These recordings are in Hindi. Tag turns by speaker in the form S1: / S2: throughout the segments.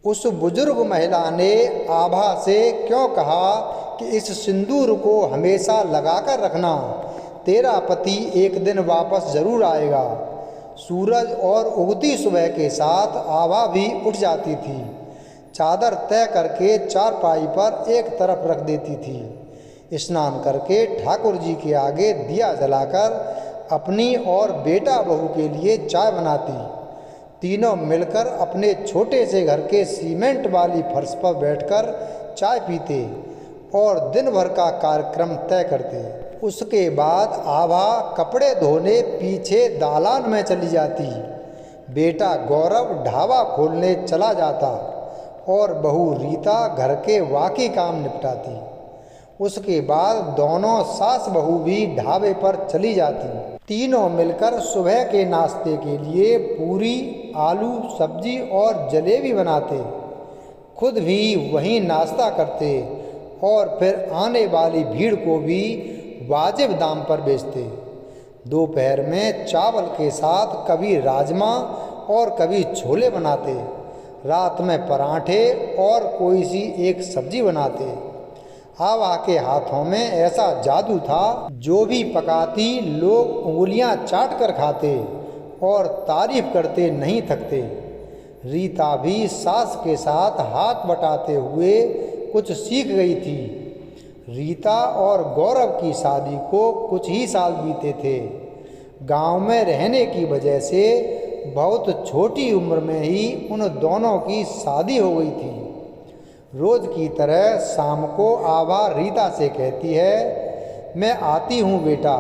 S1: उस बुजुर्ग महिला ने आभा से क्यों कहा कि इस सिंदूर को हमेशा लगाकर रखना, तेरा पति एक दिन वापस जरूर आएगा। सूरज और उगती सुबह के साथ आभा भी उठ जाती थी। चादर तय करके चारपाई पर एक तरफ रख देती थी। स्नान करके ठाकुर जी के आगे दिया जलाकर अपनी और बेटा बहू के लिए चाय बनाती। तीनों मिलकर अपने छोटे से घर के सीमेंट वाली फर्श पर बैठकर चाय पीते और दिन भर का कार्यक्रम तय करते। उसके बाद आभा कपड़े धोने पीछे दालान में चली जाती। बेटा गौरव ढाबा खोलने चला जाता और बहू रीता घर के बाकी काम निपटाती। उसके बाद दोनों सास बहू भी ढाबे पर चली जाती। तीनों मिलकर सुबह के नाश्ते के लिए पूरी, आलू सब्जी और जलेबी बनाते, खुद भी वहीं नाश्ता करते और फिर आने वाली भीड़ को भी वाजिब दाम पर बेचते। दोपहर में चावल के साथ कभी राजमा और कभी छोले बनाते। रात में पराठे और कोई सी एक सब्जी बनाते। आभा के हाथों में ऐसा जादू था, जो भी पकाती लोग उंगलियां चाट कर खाते और तारीफ करते नहीं थकते। रीता भी सास के साथ हाथ बटाते हुए कुछ सीख गई थी। रीता और गौरव की शादी को कुछ ही साल बीते थे। गांव में रहने की वजह से बहुत छोटी उम्र में ही उन दोनों की शादी हो गई थी। रोज की तरह शाम को आभा रीता से कहती है, मैं आती हूँ बेटा,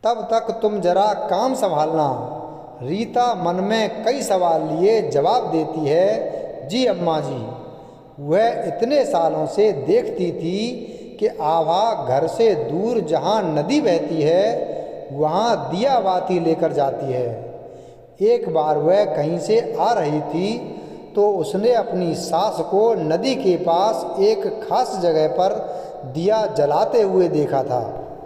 S1: तब तक तुम जरा काम संभालना। रीता मन में कई सवाल लिए जवाब देती है, जी अम्मा जी। वह इतने सालों से देखती थी कि आभा घर से दूर जहाँ नदी बहती है वहाँ दिया बाती लेकर जाती है। एक बार वह कहीं से आ रही थी तो उसने अपनी सास को नदी के पास एक खास जगह पर दिया जलाते हुए देखा था।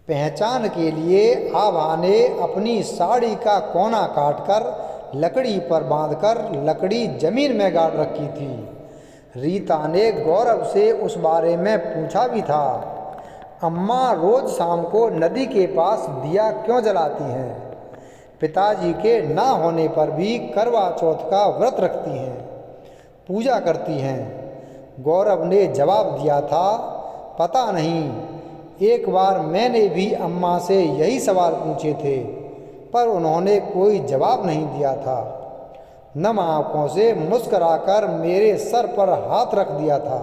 S1: पहचान के लिए आभा ने अपनी साड़ी का कोना काटकर लकड़ी पर बांधकर लकड़ी जमीन में गाड़ रखी थी। रीता ने गौरव से उस बारे में पूछा भी था। अम्मा रोज शाम को नदी के पास दिया क्यों जलाती हैं? पिताजी के ना होने पर भी करवा चौथ का व्रत रखती हैं, पूजा करती हैं। गौरव ने जवाब दिया था, पता नहीं, एक बार मैंने भी अम्मा से यही सवाल पूछे थे, पर उन्होंने कोई जवाब नहीं दिया था। नम आँखों से मुस्कराकर मेरे सर पर हाथ रख दिया था।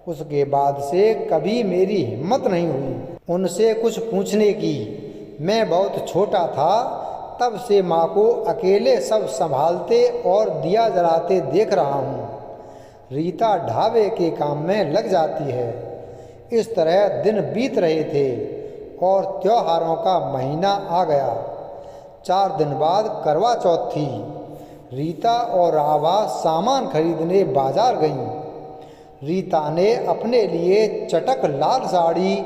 S1: उसके बाद से कभी मेरी हिम्मत नहीं हुई उनसे कुछ पूछने की। मैं बहुत छोटा था, तब से माँ को अकेले सब संभालते और दिया जलाते देख रहा हूँ। रीता ढाबे के काम में लग जाती है। इस तरह दिन बीत रहे थे और त्योहारों का महीना आ गया। 4 दिन बाद करवा चौथ थी। रीता और आभा सामान खरीदने बाजार गईं। रीता ने अपने लिए चटक लाल साड़ी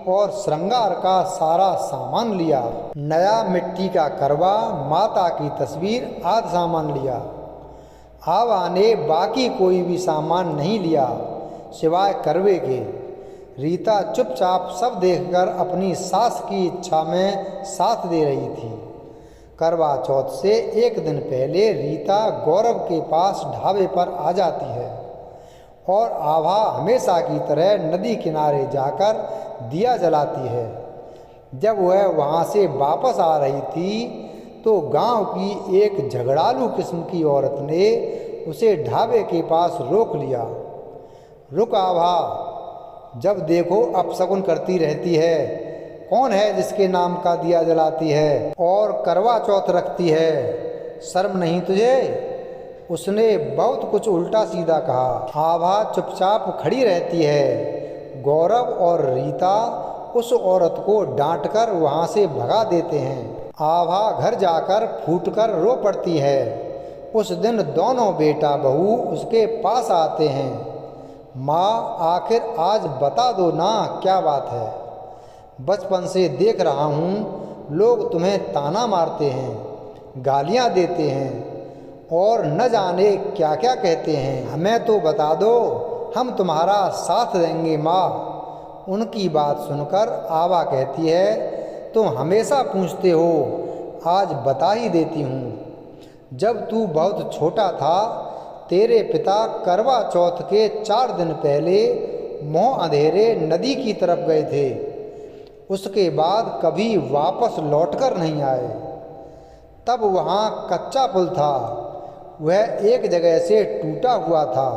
S1: और श्रृंगार का सारा सामान लिया। नया मिट्टी का करवा, माता की तस्वीर आदि सामान लिया। आभा ने बाकी कोई भी सामान नहीं लिया सिवाय करवे के। रीता चुपचाप सब देखकर अपनी सास की इच्छा में साथ दे रही थी। करवा चौथ से एक दिन पहले रीता गौरव के पास ढाबे पर आ जाती है और आभा हमेशा की तरह नदी किनारे जाकर दिया जलाती है। जब वह वहाँ से वापस आ रही थी तो गांव की एक झगड़ालू किस्म की औरत ने उसे ढाबे के पास रोक लिया। रुक आभा, जब देखो अपशगुन करती रहती है। कौन है जिसके नाम का दिया जलाती है और करवा चौथ रखती है? शर्म नहीं तुझे? उसने बहुत कुछ उल्टा सीधा कहा। आभा चुपचाप खड़ी रहती है। गौरव और रीता उस औरत को डांटकर वहाँ से भगा देते हैं। आभा घर जाकर फूटकर रो पड़ती है। उस दिन दोनों बेटा बहू उसके पास आते हैं। माँ, आखिर आज बता दो ना, क्या बात है? बचपन से देख रहा हूँ लोग तुम्हें ताना मारते हैं, गालियाँ देते हैं और न जाने क्या क्या कहते हैं। हमें तो बता दो, हम तुम्हारा साथ देंगे माँ। उनकी बात सुनकर आभा कहती है, तुम हमेशा पूछते हो, आज बता ही देती हूँ। जब तू बहुत छोटा था, तेरे पिता करवा चौथ के 4 दिन पहले मोह अंधेरे नदी की तरफ गए थे। उसके बाद कभी वापस लौटकर नहीं आए। तब वहाँ कच्चा पुल था, वह एक जगह से टूटा हुआ था।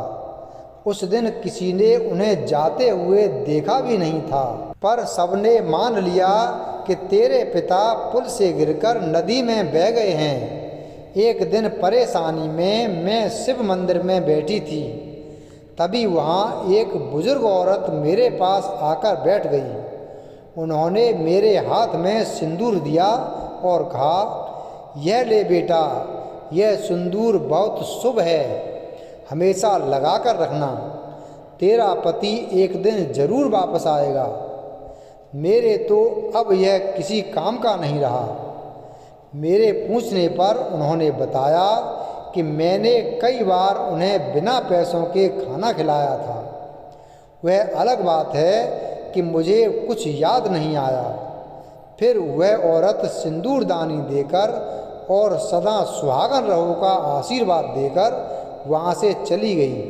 S1: उस दिन किसी ने उन्हें जाते हुए देखा भी नहीं था, पर सबने मान लिया कि तेरे पिता पुल से गिरकर नदी में बह गए हैं। एक दिन परेशानी में मैं शिव मंदिर में बैठी थी, तभी वहाँ एक बुजुर्ग औरत मेरे पास आकर बैठ गई। उन्होंने मेरे हाथ में सिंदूर दिया और कहा, यह ले बेटा, यह सिंदूर बहुत शुभ है, हमेशा लगा कर रखना। तेरा पति एक दिन जरूर वापस आएगा। मेरे तो अब यह किसी काम का नहीं रहा। मेरे पूछने पर उन्होंने बताया कि मैंने कई बार उन्हें बिना पैसों के खाना खिलाया था। वह अलग बात है कि मुझे कुछ याद नहीं आया। फिर वह औरत सिंदूरदानी देकर और सदा सुहागन रहो का आशीर्वाद देकर वहाँ से चली गई।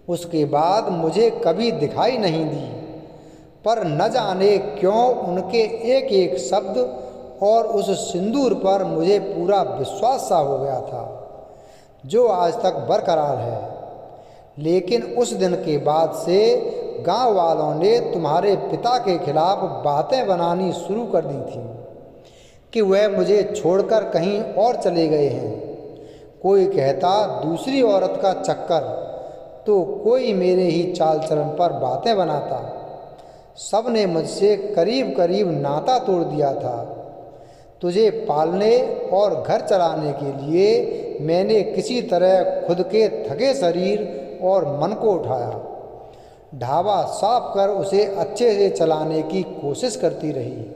S1: उसके बाद मुझे कभी दिखाई नहीं दी, पर न जाने क्यों उनके एक एक शब्द और उस सिंदूर पर मुझे पूरा विश्वास सा हो गया था, जो आज तक बरकरार है। लेकिन उस दिन के बाद से गांव वालों ने तुम्हारे पिता के खिलाफ बातें बनानी शुरू कर दी थी कि वह मुझे छोड़कर कहीं और चले गए हैं। कोई कहता दूसरी औरत का चक्कर, तो कोई मेरे ही चाल चलन पर बातें बनाता। सब ने मुझसे करीब करीब नाता तोड़ दिया था। तुझे पालने और घर चलाने के लिए मैंने किसी तरह खुद के थके शरीर और मन को उठाया। ढाबा साफ कर उसे अच्छे से चलाने की कोशिश करती रही।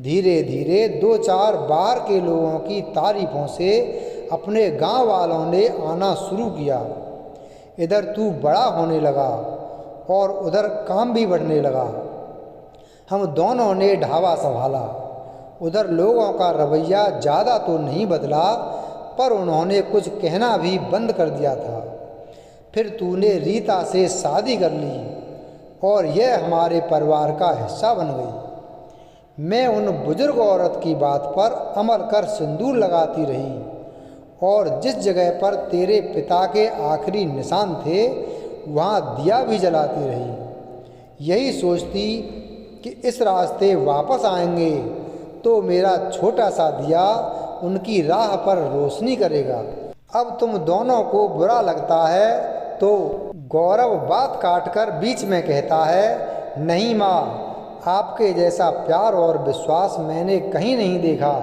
S1: धीरे धीरे 2-4 बाहर के लोगों की तारीफों से अपने गांव वालों ने आना शुरू किया। इधर तू बड़ा होने लगा और उधर काम भी बढ़ने लगा। हम दोनों ने ढाबा संभाला। उधर लोगों का रवैया ज़्यादा तो नहीं बदला, पर उन्होंने कुछ कहना भी बंद कर दिया था। फिर तूने रीता से शादी कर ली और यह हमारे परिवार का हिस्सा बन गई। मैं उन बुजुर्ग औरत की बात पर अमल कर सिंदूर लगाती रही और जिस जगह पर तेरे पिता के आखिरी निशान थे वहाँ दिया भी जलाती रही। यही सोचती कि इस रास्ते वापस आएंगे तो मेरा छोटा सा दिया उनकी राह पर रोशनी करेगा। अब तुम दोनों को बुरा लगता है तो गौरव बात काटकर बीच में कहता है, नहीं माँ, आपके जैसा प्यार और विश्वास मैंने कहीं नहीं देखा।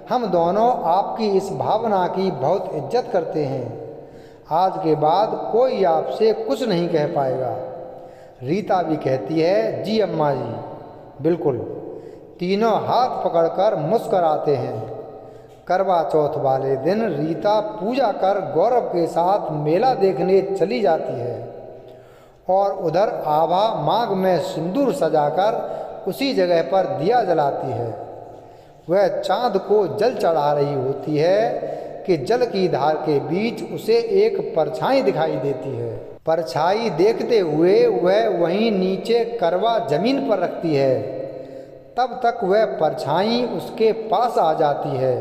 S1: हम दोनों आपकी इस भावना की बहुत इज्जत करते हैं। आज के बाद कोई आपसे कुछ नहीं कह पाएगा। रीता भी कहती है, जी अम्मा जी, बिल्कुल। तीनों हाथ पकड़कर मुस्कराते हैं। करवा चौथ वाले दिन रीता पूजा कर गौरव के साथ मेला देखने चली जाती है और उधर आभा मांग में सिंदूर सजाकर उसी जगह पर दिया जलाती है। वह चांद को जल चढ़ा रही होती है कि जल की धार के बीच उसे एक परछाई दिखाई देती है। परछाई देखते हुए वह वहीं नीचे करवा जमीन पर रखती है। तब तक वह परछाई उसके पास आ जाती है।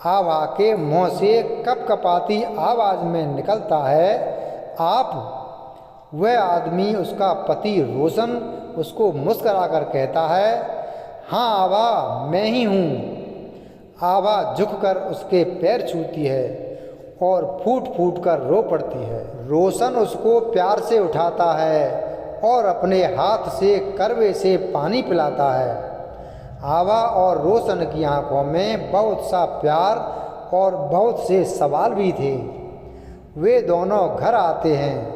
S1: आभा के मुंह से कपकपाती आवाज़ में निकलता है, आप। वह आदमी उसका पति रोशन उसको मुस्कराकर कहता है, हाँ आभा, मैं ही हूँ। आभा झुककर उसके पैर छूती है और फूट फूट कर रो पड़ती है। रोशन उसको प्यार से उठाता है और अपने हाथ से करवे से पानी पिलाता है। आभा और रोशन की आंखों में बहुत सा प्यार और बहुत से सवाल भी थे। वे दोनों घर आते हैं।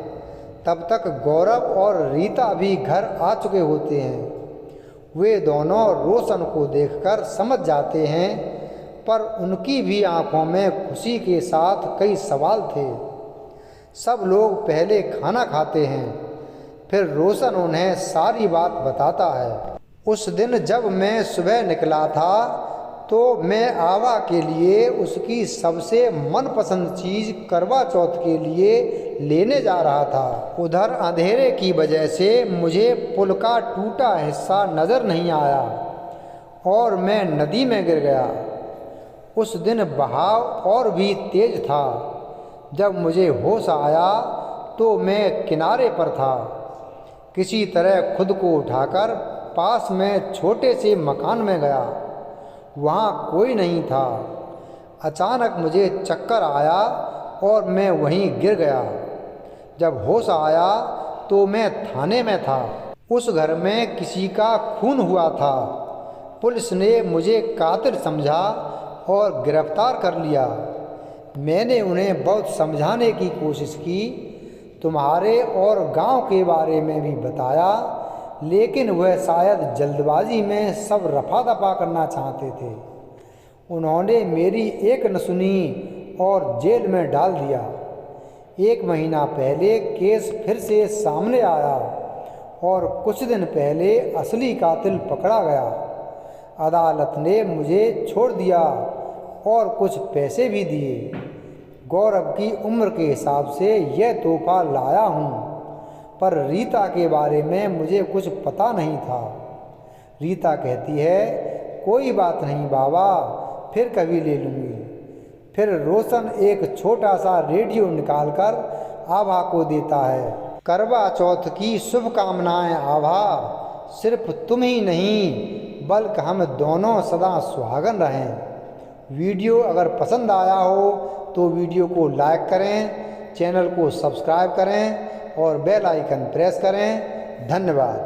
S1: तब तक गौरव और रीता भी घर आ चुके होते हैं। वे दोनों रोशन को देखकर समझ जाते हैं, पर उनकी भी आंखों में खुशी के साथ कई सवाल थे। सब लोग पहले खाना खाते हैं, फिर रोशन उन्हें सारी बात बताता है। उस दिन जब मैं सुबह निकला था तो मैं आभा के लिए उसकी सबसे मनपसंद चीज़ करवा चौथ के लिए लेने जा रहा था। उधर अंधेरे की वजह से मुझे पुल का टूटा हिस्सा नज़र नहीं आया और मैं नदी में गिर गया। उस दिन बहाव और भी तेज था। जब मुझे होश आया तो मैं किनारे पर था। किसी तरह खुद को उठाकर पास में छोटे से मकान में गया। वहाँ कोई नहीं था। अचानक मुझे चक्कर आया और मैं वहीं गिर गया। जब होश आया तो मैं थाने में था। उस घर में किसी का खून हुआ था। पुलिस ने मुझे कातिल समझा और गिरफ्तार कर लिया। मैंने उन्हें बहुत समझाने की कोशिश की, तुम्हारे और गांव के बारे में भी बताया, लेकिन वह शायद जल्दबाजी में सब रफा दफा करना चाहते थे। उन्होंने मेरी एक न सुनी और जेल में डाल दिया। 1 महीना पहले केस फिर से सामने आया और कुछ दिन पहले असली कातिल पकड़ा गया। अदालत ने मुझे छोड़ दिया और कुछ पैसे भी दिए। गौरव की उम्र के हिसाब से यह तोहफा लाया हूँ, पर रीता के बारे में मुझे कुछ पता नहीं था। रीता कहती है, कोई बात नहीं बाबा, फिर कभी ले लूँगी। फिर रोशन एक छोटा सा रेडियो निकालकर आभा को देता है। करवा चौथ की शुभकामनाएं आभा। सिर्फ तुम ही नहीं बल्कि हम दोनों सदा सुहागन रहें। वीडियो अगर पसंद आया हो तो वीडियो को लाइक करें, चैनल को सब्सक्राइब करें और बेल आइकन प्रेस करें। धन्यवाद।